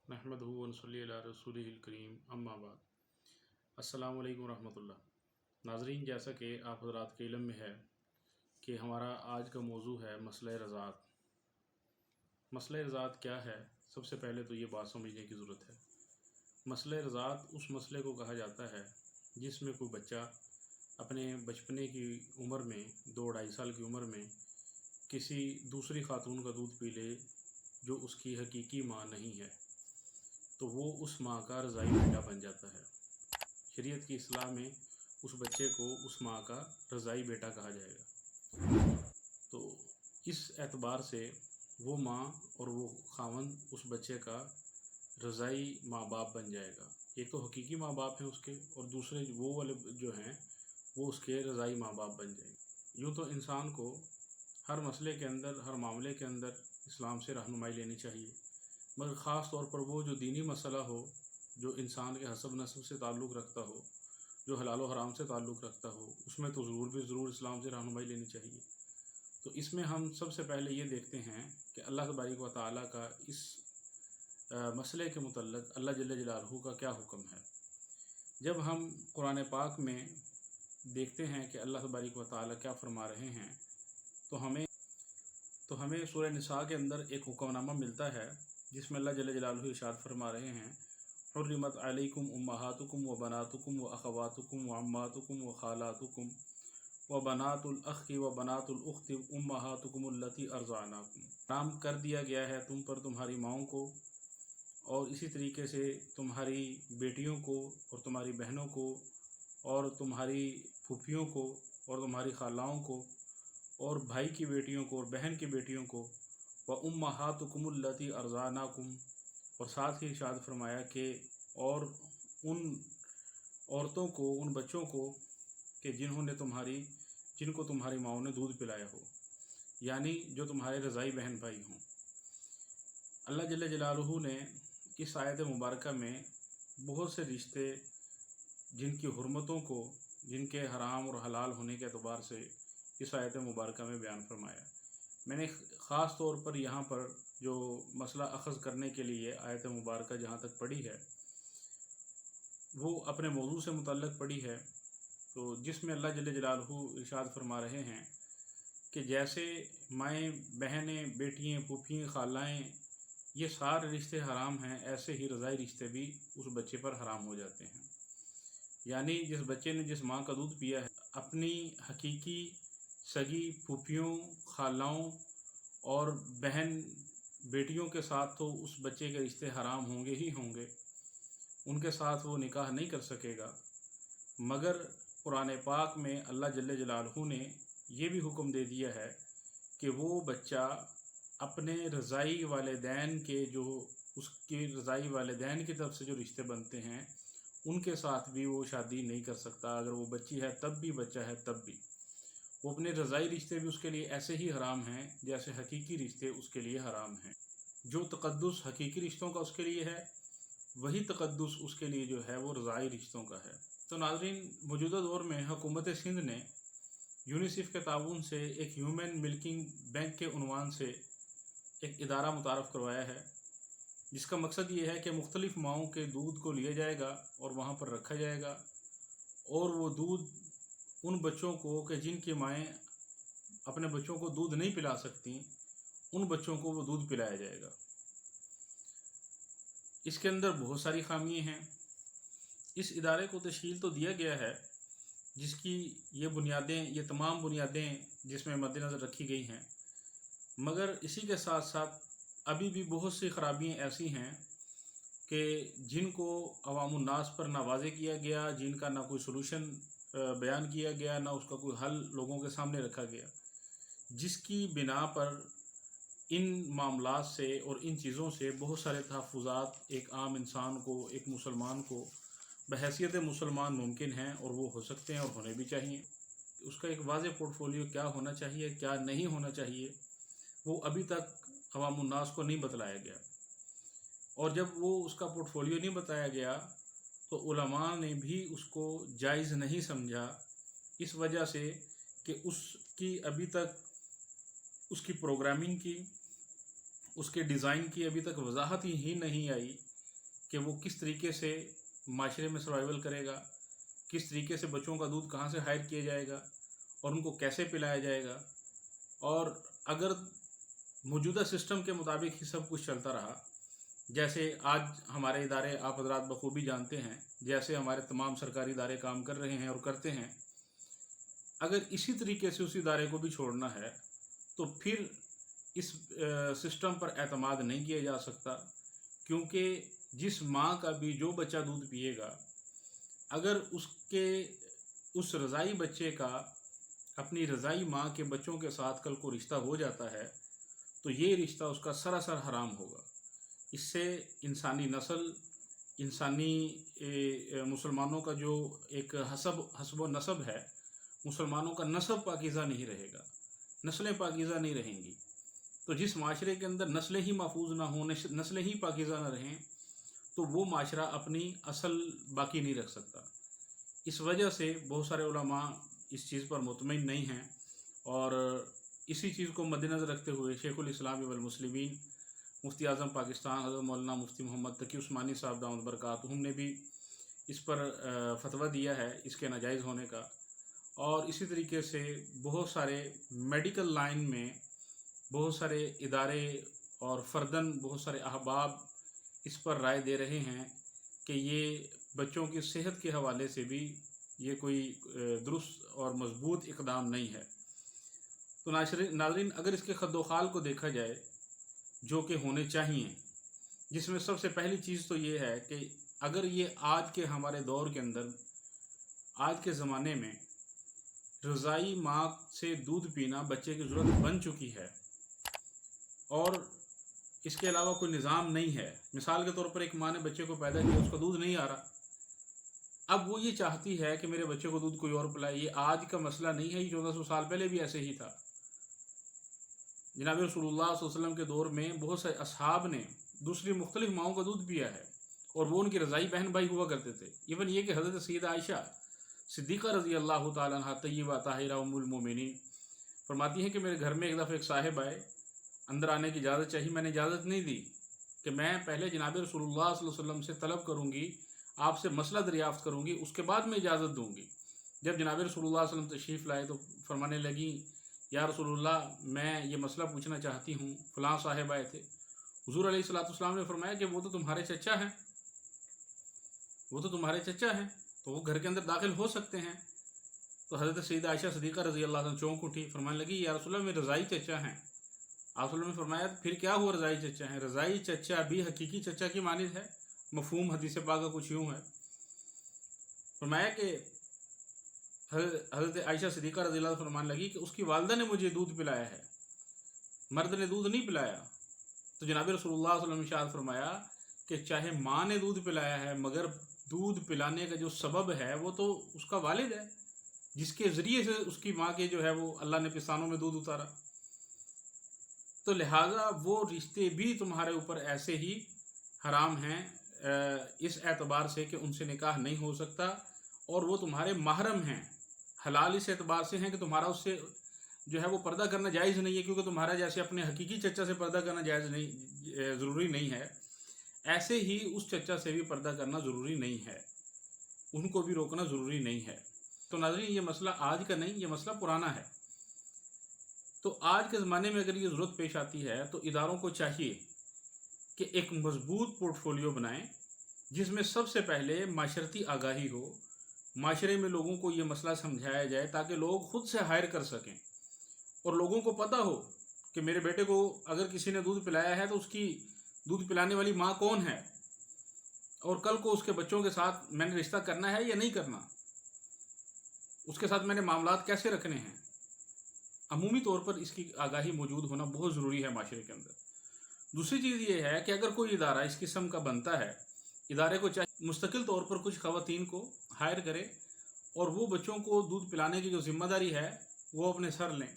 नहमदहु व नसल्ली अला रसूलिहिल करीम अम्मा बाद। अस्सलामु अलैकुम रहमतुल्लाह। नाज़रीन, जैसा कि आप हज़रात के इल्म में है कि हमारा आज का मौजू है मसला रज़ात। मसला रज़ात क्या है, सबसे पहले तो ये बात समझने की ज़रूरत है। मसला रज़ात उस मसले को कहा जाता है जिसमें कोई बच्चा अपने बचपने की उम्र में 2-2.5 साल की उम्र में किसी दूसरी खातून का दूध पी ले जो उसकी हकीकी माँ नहीं है, तो वो उस माँ का रज़ाई बेटा बन जाता है। शरीयत की इस्लाह में उस बच्चे को उस माँ का रज़ाई बेटा कहा जाएगा। तो इस एतबार से वो माँ और वो खावंद उस बच्चे का रज़ाई माँ बाप बन जाएगा। एक तो हकीकी माँ बाप हैं उसके, और दूसरे वो वाले जो हैं वो उसके रज़ाई माँ बाप बन जाएंगे। यूँ तो इंसान को हर मसले के अंदर, हर मामले के अंदर इस्लाम से रहनुमाई लेनी चाहिए, मगर ख़ास तौर पर वो जो दीनी मसला हो, जो इंसान के हसब नस्ब से ताल्लुक़ रखता हो, जो हलाल व हराम से ताल्लुक़ रखता हो, उसमें तो ज़रूर इस्लाम से रहनुमाई लेनी चाहिए। तो इसमें हम सबसे पहले ये देखते हैं कि अल्लाह तबारक व तआला का इस मसले के मुतल्लिक़ अल्लाह जल्ल जलालहू का क्या हुक्म है। जब हम कुरान पाक में देखते हैं कि अल्लाह तबारक व तआला क्या फरमा रहे हैं, तो हमें सूरह निसा के अंदर एक हुक्मनामा मिलता है जिसमें अल्लाह जल्ल जलालहू इरशाद फरमा रहे हैं, हुर्रिमत अलैकुम उम्महातुकुम व बनातुकुम व अख़वातुकुम व अम्मातुकुम व ख़ालातुकुम व बनातुल अख़ी व बनातुल उख़्ती उम्महातुकुम अल्लती अर्ज़अनाकुम। हराम कर दिया गया है तुम पर तुम्हारी माओं को, और इसी तरीके से तुम्हारी बेटियों को और तुम्हारी बहनों को और तुम्हारी फूफियों को और तुम्हारी खालाओं को और भाई की बेटियों को और बहन की बेटियों को, व उम्महातुकुम अल्लती अर्ज़अनाकुम, और साथ ही इरशाद फरमाया कि और उन औरतों को, उन बच्चों को कि जिनको तुम्हारी माओं ने दूध पिलाया हो, यानी जो तुम्हारे रज़ाई बहन भाई हों। अल्लाह जल्ल जलालहू ने इस आयत मुबारका में बहुत से रिश्ते जिनकी हुर्मतों को, जिनके हराम और हलाल होने के अतबार से इस आयत मुबारका में बयान फरमाया। मैंने ख़ास तौर पर यहाँ पर जो मसला अख़ज़ करने के लिए आयत मुबारका जहाँ तक पढ़ी है वो अपने मौजू से मुतल्लिक़ पढ़ी है, तो जिसमें अल्लाह जल्ल जलालहू इरशाद फरमा रहे हैं कि जैसे माएँ, बहनें, बेटियाँ, फूफियाँ, खालाएँ, ये सारे रिश्ते हराम हैं, ऐसे ही रज़ाई रिश्ते भी उस बच्चे पर हराम हो जाते हैं। यानी जिस बच्चे ने जिस माँ का दूध पिया है, अपनी हकीकी सगी फूफियों, खालाओं और बहन बेटियों के साथ तो उस बच्चे के रिश्ते हराम होंगे ही होंगे, उनके साथ वो निकाह नहीं कर सकेगा। मगर कुरान पाक में अल्लाह जल्ल जलालहू ने ये भी हुक्म दे दिया है कि वो बच्चा अपने रज़ाई वालिदैन के, जो उसके रज़ाई वालिदैन की तरफ से जो रिश्ते बनते हैं उनके साथ भी वो शादी नहीं कर सकता। अगर वो बच्ची है तब भी, बच्चा है तब भी, वो अपने रज़ाई रिश्ते भी उसके लिए ऐसे ही हराम हैं जैसे हकीकी रिश्ते उसके लिए हराम हैं। जो तक़द्दुस हकीकी रिश्तों का उसके लिए है, वही तक़द्दुस उसके लिए जो है वो रज़ाई रिश्तों का है। तो नाज़रीन, मौजूदा दौर में हुकूमत सिंध ने यूनिसेफ के ताउन से एक ह्यूमन मिल्किंग बैंक के उन्वान से एक इदारा मुतारफ़ करवाया है, जिसका मकसद ये है कि मुख्तलिफ़ माओं के दूध को लिया जाएगा और वहाँ पर रखा जाएगा, और वो दूध उन बच्चों को कि जिनकी माएँ अपने बच्चों को दूध नहीं पिला सकती, उन बच्चों को वो दूध पिलाया जाएगा। इसके अंदर बहुत सारी खामियाँ हैं। इस इदारे को तश्कील तो दिया गया है, जिसकी ये तमाम बुनियादें जिसमें मद्देनज़र रखी गई हैं, मगर इसी के साथ साथ अभी भी बहुत सी खराबियाँ ऐसी हैं कि जिनको अवामुन्नास पर ना वाज़े किया गया, जिनका ना कोई सलूशन बयान किया गया, ना उसका कोई हल लोगों के सामने रखा गया, जिसकी बिना पर इन मामलात से और इन चीज़ों से बहुत सारे तहफ़्फ़ुज़ात एक आम इंसान को, एक मुसलमान को बहैसियत मुसलमान मुमकिन हैं, और वो हो सकते हैं और होने भी चाहिए। उसका एक वाज़ेह पोर्टफोलियो क्या होना चाहिए, क्या नहीं होना चाहिए, वो अभी तक अवामुन्नास को नहीं बतलाया गया। और जब वो उसका पोर्टफोलियो नहीं बताया गया तो उलमा ने भी उसको जायज़ नहीं समझा, इस वजह से कि उसकी अभी तक उसकी प्रोग्रामिंग की, उसके डिज़ाइन की अभी तक वजाहत ही नहीं आई कि वो किस तरीके से माशरे में सर्वाइवल करेगा, किस तरीके से बच्चों का दूध कहाँ से हायर किया जाएगा और उनको कैसे पिलाया जाएगा। और अगर मौजूदा सिस्टम के मुताबिक ही सब कुछ चलता रहा, जैसे आज हमारे इदारे आप हजरात बखूबी जानते हैं, जैसे हमारे तमाम सरकारी इदारे काम कर रहे हैं और करते हैं, अगर इसी तरीके से उस इदारे को भी छोड़ना है तो फिर इस सिस्टम पर एतमाद नहीं किया जा सकता। क्योंकि जिस माँ का भी जो बच्चा दूध पिएगा, अगर उसके उस रज़ाई बच्चे का अपनी रज़ाई माँ के बच्चों के साथ कल को रिश्ता हो जाता है तो ये रिश्ता उसका सरासर हराम होगा। इससे इंसानी नस्ल, इंसानी मुसलमानों का जो एक हसब नसब है, मुसलमानों का नसब पाकीज़ा नहीं रहेगा, नस्लें पाकीज़ा नहीं रहेंगी। तो जिस माशरे के अंदर नस्लें ही महफूज ना हों, नस्लें ही पाकीज़ा ना रहें, तो वो माशरा अपनी असल बाकी नहीं रख सकता। इस वजह से बहुत सारे उलमा इस चीज़ पर मुतमईन नहीं हैं और इसी चीज़ को मद्देनज़र रखते हुए शेखुल इस्लाम वल मुस्लिमीन मुफ्ती आज़म पाकिस्तान हज़रत मौलाना मुफ्ती मोहम्मद तकी उस्मानी साहब दामद बरकातुहुम ने भी इस पर फतवा दिया है इसके नाजायज़ होने का। और इसी तरीके से बहुत सारे मेडिकल लाइन में बहुत सारे इदारे और फ़र्दन बहुत सारे अहबाब इस पर राय दे रहे हैं कि ये बच्चों की सेहत के हवाले से भी ये कोई दुरुस्त और मजबूत इक़दाम नहीं है। तो नाज़रीन, अगर इसके खद्दोखाल को देखा जाए जो कि होने चाहिए, जिसमें सबसे पहली चीज़ तो ये है कि अगर ये आज के हमारे दौर के अंदर, आज के ज़माने में रज़ाई माँ से दूध पीना बच्चे की ज़रूरत बन चुकी है और इसके अलावा कोई निज़ाम नहीं है। मिसाल के तौर पर एक माँ ने बच्चे को पैदा किया, उसका दूध नहीं आ रहा, अब वो ये चाहती है कि मेरे बच्चे को दूध कोई और पिलाए। ये आज का मसला नहीं है, ये 1400 साल पहले भी ऐसे ही था। जनाब रसूलुल्लाह सल्लल्लाहु अलैहि वसल्लम के दौर में बहुत से असहाब ने दूसरी मुख्तलिफ माओं का दूध पिया है और वो उनकी रज़ाई बहन भाई हुआ करते थे। इवन ये कि हज़रत सैयदा आयशा सिद्दीक़ा रज़ी अल्लाह ताला अन्हा तय्यबा ताहिरा उम्मुल मोमिनीन फरमाती हैं कि मेरे घर में एक दफ़ा एक साहिब आए, अंदर आने की इजाज़त चाहिए, मैंने इजाज़त नहीं दी कि मैं पहले जनाब रसूलुल्लाह सल्लल्लाहु अलैहि वसल्लम से तलब करूँगी, आपसे मसला दरियाफ़्त करूँगी, उसके बाद मैं इजाज़त दूँगी। जब जनाब रसूलुल्लाह सल्लल्लाहु अलैहि वसल्लम तशरीफ़ लाए तो फरमाने लगी, या रसूलुल्लाह, मैं ये मसला पूछना चाहती हूँ, फ़लाँ साहिब आए थे। हुज़ूर अलैहिस्सलातु वस्सलाम ने फरमाया कि वो तो तुम्हारे चचा हैं, वो तो तुम्हारे चचा हैं, तो वो घर के अंदर दाखिल हो सकते हैं। तो हज़रत सैयदा आयशा सिद्दीक़ा रज़ी अल्लाह अन्हा चौंक उठी, फरमाने लगी, या रसूलुल्लाह मेरे रज़ाई चचा हैं। आप ने फरमाया फिर क्या हुआ, रज़ाई चचा हैं? रज़ाई चचा भी हकीकी चचा की मानिद है। मफ़हूम हदीस पाक का कुछ यूँ है। फरमाया कि हज़रत आयशा सिद्दीक़ा रज़ी अल्लाह फरमाने लगी कि उसकी वालिदा ने मुझे दूध पिलाया है, मर्द ने दूध नहीं पिलाया। तो जनाब रसूलुल्लाह सल्लल्लाहु अलैहि वसल्लम ने इरशाद फरमाया कि चाहे माँ ने दूध पिलाया है, मगर दूध पिलाने का जो सबब है वो तो उसका वालिद है, जिसके ज़रिए से उसकी माँ के जो है वो अल्लाह ने पिसानों में दूध उतारा। तो लिहाजा वो रिश्ते भी तुम्हारे ऊपर ऐसे ही हराम हैं इस एतबार से कि उनसे निकाह नहीं हो सकता और वो तुम्हारे महरम हैं। हलाल इस एतबार से हैं कि तुम्हारा उससे जो है वो पर्दा करना जायज़ नहीं है, क्योंकि तुम्हारा जैसे अपने हकीकी चचा से पर्दा करना जायज़ नहीं, ज़रूरी नहीं है, ऐसे ही उस चचा से भी पर्दा करना ज़रूरी नहीं है, उनको भी रोकना ज़रूरी नहीं है। तो नाज़रीन, ये मसला आज का नहीं, ये मसला पुराना है। तो आज के ज़माने में अगर ये ज़रूरत पेश आती है तो इदारों को चाहिए कि एक मजबूत पोर्टफोलियो बनाएं जिसमें सबसे पहले माशरती आगाही हो, माशरे में लोगों को ये मसला समझाया जाए ताकि लोग खुद से हायर कर सकें और लोगों को पता हो कि मेरे बेटे को अगर किसी ने दूध पिलाया है तो उसकी दूध पिलाने वाली माँ कौन है और कल को उसके बच्चों के साथ मैंने रिश्ता करना है या नहीं करना, उसके साथ मैंने मामलात कैसे रखने हैं। अमूमी तौर पर इसकी आगाही मौजूद होना बहुत ज़रूरी है माशरे के अंदर। दूसरी चीज़ ये है कि अगर कोई इदारा इस किस्म का बनता है, इदारे को चाहिए मुस्तकिल तौर पर कुछ ख़वातीन को हायर करे और वो बच्चों को दूध पिलाने की जो ज़िम्मेदारी है वो अपने सर लें।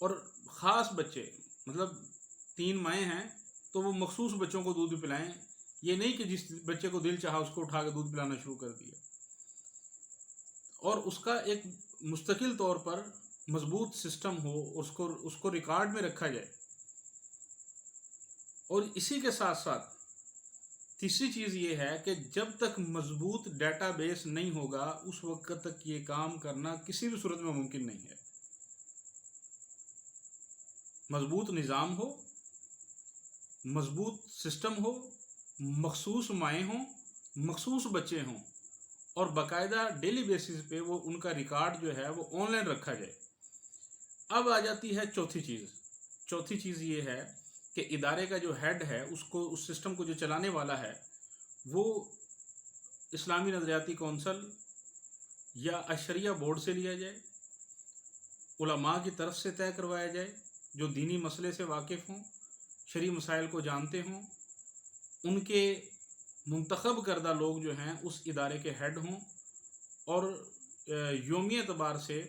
और ख़ास बच्चे, मतलब 3 माएँ हैं तो वो मखसूस बच्चों को दूध पिलाएं, ये नहीं कि जिस बच्चे को दिल चाहा उसको उठा के दूध पिलाना शुरू कर दिया। और उसका एक मुस्तकिल तौर पर मजबूत सिस्टम हो, उसको रिकॉर्ड में रखा जाए। और इसी के साथ साथ تیسری چیز یہ ہے کہ جب تک مضبوط ڈیٹا بیس نہیں ہوگا اس وقت تک یہ کام کرنا کسی بھی صورت میں ممکن نہیں ہے۔ مضبوط نظام ہو، مضبوط سسٹم ہو، مخصوص مائیں ہوں، مخصوص بچے ہوں، اور باقاعدہ ڈیلی بیسس پہ وہ ان کا ریکارڈ جو ہے وہ آن لائن رکھا جائے۔ اب آ جاتی ہے چوتھی چیز۔ چوتھی چیز یہ ہے کہ ادارے کا جو ہیڈ ہے اس سسٹم کو جو چلانے والا ہے وہ اسلامی نظریاتی کونسل یا اشریعہ بورڈ سے لیا جائے، علماء کی طرف سے طے کروایا جائے جو دینی مسئلے سے واقف ہوں، شرعی مسائل کو جانتے ہوں، ان کے منتخب کردہ لوگ جو ہیں اس ادارے کے ہیڈ ہوں، اور یومی اعتبار سے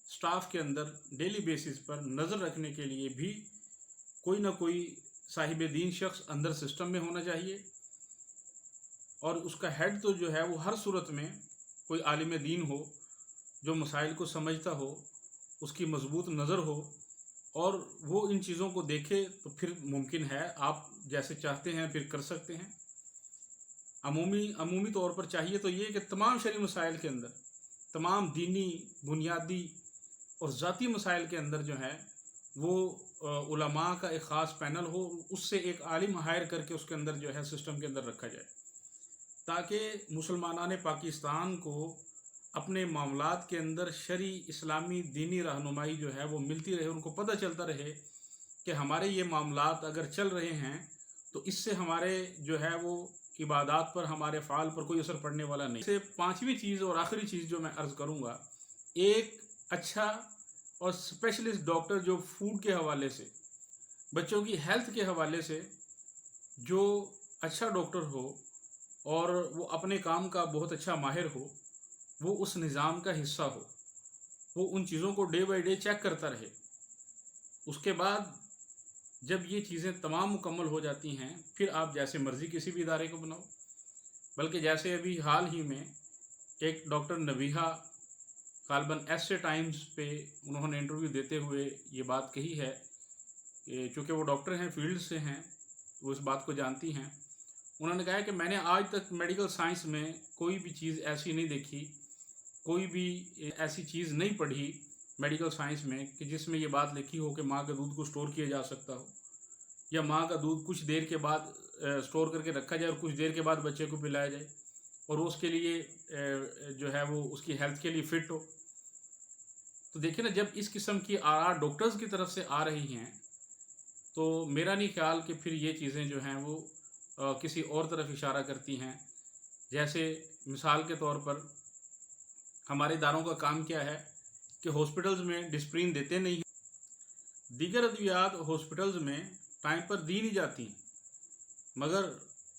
سٹاف کے اندر ڈیلی بیسس پر نظر رکھنے کے لیے بھی کوئی نہ کوئی صاحب دین شخص اندر سسٹم میں ہونا چاہیے، اور اس کا ہیڈ تو جو ہے وہ ہر صورت میں کوئی عالم دین ہو جو مسائل کو سمجھتا ہو، اس کی مضبوط نظر ہو، اور وہ ان چیزوں کو دیکھے تو پھر ممکن ہے آپ جیسے چاہتے ہیں پھر کر سکتے ہیں۔ عمومی طور پر چاہیے تو یہ کہ تمام شرعی مسائل کے اندر، تمام دینی بنیادی اور ذاتی مسائل کے اندر جو ہے وہ علماء کا ایک خاص پینل ہو، اس سے ایک عالم ہائر کر کے اس کے اندر جو ہے سسٹم کے اندر رکھا جائے، تاکہ مسلمانان پاکستان کو اپنے معاملات کے اندر شرعی اسلامی دینی رہنمائی جو ہے وہ ملتی رہے، ان کو پتہ چلتا رہے کہ ہمارے یہ معاملات اگر چل رہے ہیں تو اس سے ہمارے جو ہے وہ عبادات پر، ہمارے افعال پر کوئی اثر پڑنے والا نہیں۔ سے پانچویں چیز اور آخری چیز جو میں عرض کروں گا، ایک اچھا اور اسپیشلسٹ ڈاکٹر جو فوڈ کے حوالے سے، بچوں کی ہیلتھ کے حوالے سے جو اچھا ڈاکٹر ہو اور وہ اپنے کام کا بہت اچھا ماہر ہو، وہ اس نظام کا حصہ ہو، وہ ان چیزوں کو ڈے بائی ڈے چیک کرتا رہے۔ اس کے بعد جب یہ چیزیں تمام مکمل ہو جاتی ہیں پھر آپ جیسے مرضی کسی بھی ادارے کو بناؤ۔ بلکہ جیسے ابھی حال ہی میں ایک ڈاکٹر نبیہہ غالباً ایسے ٹائمز پہ انہوں نے انٹرویو دیتے ہوئے یہ بات کہی ہے کہ چونکہ وہ ڈاکٹر ہیں، فیلڈ سے ہیں، وہ اس بات کو جانتی ہیں۔ انہوں نے کہا ہے کہ میں نے آج تک میڈیکل سائنس میں کوئی بھی چیز ایسی نہیں دیکھی، کوئی بھی ایسی چیز نہیں پڑھی میڈیکل سائنس میں کہ جس میں یہ بات لکھی ہو کہ ماں کے دودھ کو سٹور کیا جا سکتا ہو، یا ماں کا دودھ کچھ دیر کے بعد سٹور کر کے رکھا جائے اور کچھ دیر کے بعد بچے کو پلایا جائے اور اس کے لیے جو ہے وہ اس کی ہیلتھ کے لیے فٹ ہو۔ تو دیکھیں نا، جب اس قسم کی آراء ڈاکٹرز کی طرف سے آ رہی ہیں تو میرا نہیں خیال کہ پھر یہ چیزیں جو ہیں وہ کسی اور طرف اشارہ کرتی ہیں۔ جیسے مثال کے طور پر ہمارے اداروں کا کام کیا ہے کہ ہاسپٹلز میں ڈسپرین دیتے نہیں ہیں، دیگر ادویات ہاسپٹلز میں ٹائم پر دی نہیں جاتی، مگر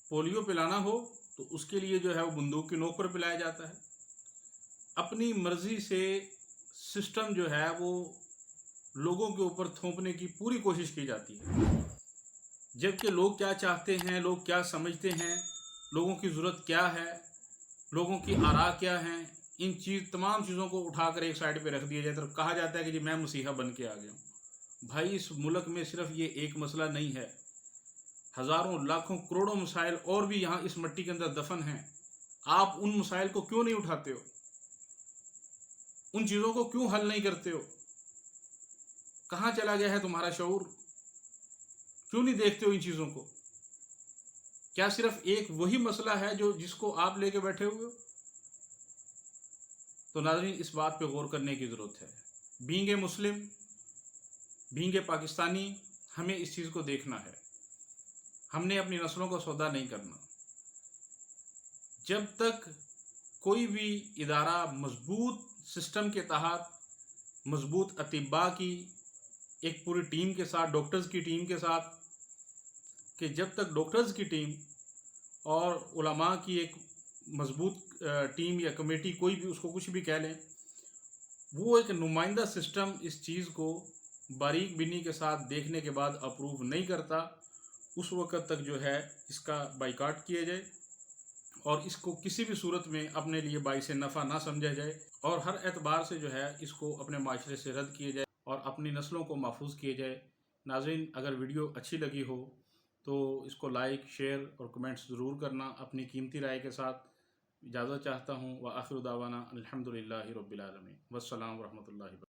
پولیو پلانا ہو تو اس کے لیے جو ہے وہ بندوق کی نوک پر پلایا جاتا ہے۔ اپنی مرضی سے سسٹم جو ہے وہ لوگوں کے اوپر تھوپنے کی پوری کوشش کی جاتی ہے، جبکہ لوگ کیا چاہتے ہیں، لوگ کیا سمجھتے ہیں، لوگوں کی ضرورت کیا ہے، لوگوں کی آراء کیا ہیں، ان تمام چیزوں کو اٹھا کر ایک سائڈ پہ رکھ دیا جاتا ہے اور کہا جاتا ہے کہ جی میں مسیحا بن کے آ گیا ہوں۔ بھائی اس ملک میں صرف یہ ایک مسئلہ نہیں ہے، ہزاروں لاکھوں کروڑوں مسائل اور بھی یہاں اس مٹی کے اندر دفن ہیں۔ آپ ان مسائل کو کیوں نہیں اٹھاتے ہو؟ ان چیزوں کو کیوں حل نہیں کرتے ہو؟ کہاں چلا گیا ہے تمہارا شعور؟ کیوں نہیں دیکھتے ہو ان چیزوں کو؟ کیا صرف ایک وہی مسئلہ ہے جس کو آپ لے کے بیٹھے ہوئے ہو؟ تو ناظرین اس بات پہ غور کرنے کی ضرورت ہے۔ Being a Muslim, being a Pakistani, ہمیں اس چیز کو دیکھنا ہے۔ ہم نے اپنی نسلوں کا سودا نہیں کرنا۔ جب تک کوئی بھی ادارہ مضبوط سسٹم کے تحت، مضبوط اطباء کی ایک پوری ٹیم کے ساتھ، ڈاکٹرز کی ٹیم کے ساتھ، کہ جب تک ڈاکٹرز کی ٹیم اور علماء کی ایک مضبوط ٹیم یا کمیٹی، کوئی بھی اس کو کچھ بھی کہہ لیں، وہ ایک نمائندہ سسٹم اس چیز کو باریک بینی کے ساتھ دیکھنے کے بعد اپروو نہیں کرتا، اس وقت تک جو ہے اس کا بائیکاٹ کیا جائے اور اس کو کسی بھی صورت میں اپنے لیے باعث نفع نہ سمجھا جائے، اور ہر اعتبار سے جو ہے اس کو اپنے معاشرے سے رد کیا جائے اور اپنی نسلوں کو محفوظ کیا جائے۔ ناظرین اگر ویڈیو اچھی لگی ہو تو اس کو لائک، شیئر اور کمنٹس ضرور کرنا اپنی قیمتی رائے کے ساتھ۔ اجازت چاہتا ہوں، وآخر دعوانا الحمدللہ رب العالمین، والسلام ورحمۃ اللہ وبرکاتہ۔